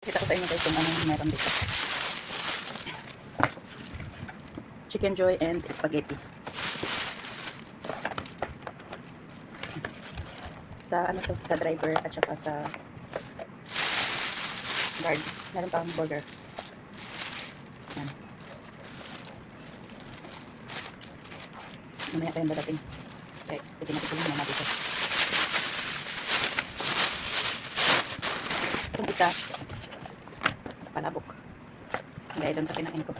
Kita ko sa inyo guys kung anong meron dito. Chicken joy and spaghetti. Sa ano to, sa driver at saka sa guard. Meron pang burger. Yan. Mamaya tayong dadating. Okay, pwede natin yung mga dito. Itong isa, palabok. Gaya doon sa kinain ko.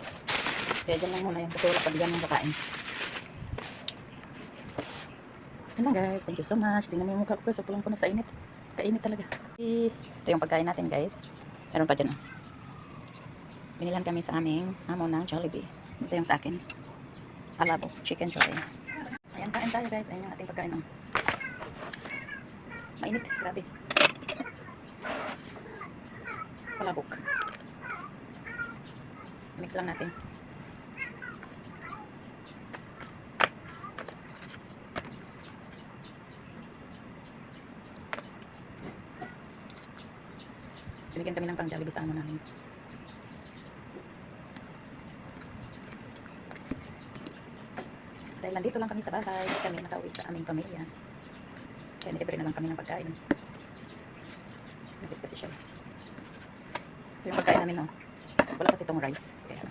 Kaya dyan lang muna yan kasi wala pa bigyan ng kakain. Yan lang guys, thank you so much. Tingnan mo yung mukha ko guys, pulang ko na sa init. Kainit talaga. Ito yung pagkain natin guys. Meron pa dyan. Binilan kami sa aming amo ng Jollibee. Ito yung sa akin. Palabok, chicken joy. Ayan, kain tayo guys. Ayan yung ating pagkain. Mainit, grabe. Palabok. Mix lang natin. Binigyan kami ng pang Jollibee sa amo namin. Dahil nandito lang kami sa bahay, kami nakauwi sa aming pamilya. Kaya nilibre na lang kami ng pagkain. Nagis kasi siya. Ito yung pagkain namin, no? Wala kasi itong rice. Kaya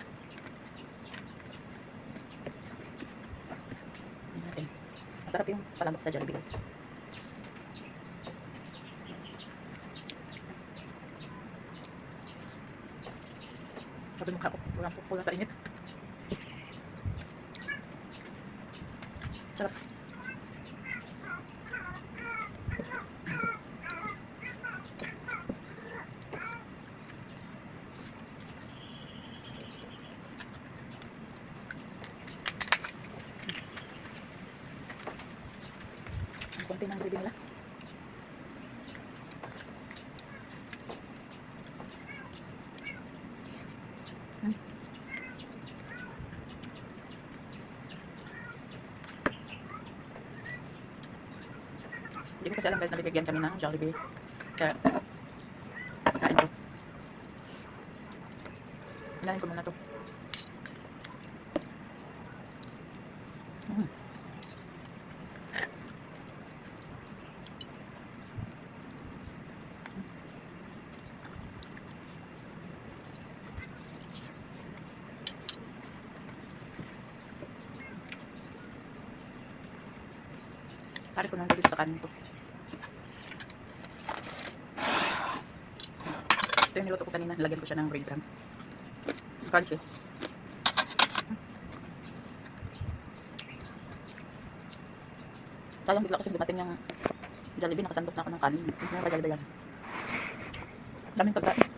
natin. Masarap yung palabok sa Jollibee guys. Sabi mukha ko, pulang sa init. Sarap. Ang konti ng gravy nila. Hindi ko kasi alam guys, nabibigyan kami ng Jollibee. Kaya, pagkain ko. Hinahin ko muna to. Pares ko lang dito sa kanin ko. Ito yung niluto ko kanina. Lagyan ko siya ng breadcrumbs. Crunchy. Sayang bigla kasi dumating yung Jollibee. Nakasandok na ako ng kanin. Hindi na ba Jollibee yan? Daming pagkain.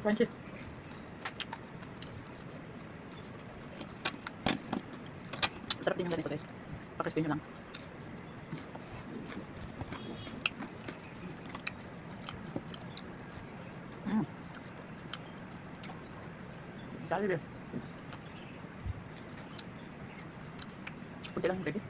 Crunchy. Sarap din yung ganito guys. Pakrispin nyo lang. Jollibee. Kunti lang yung gravy.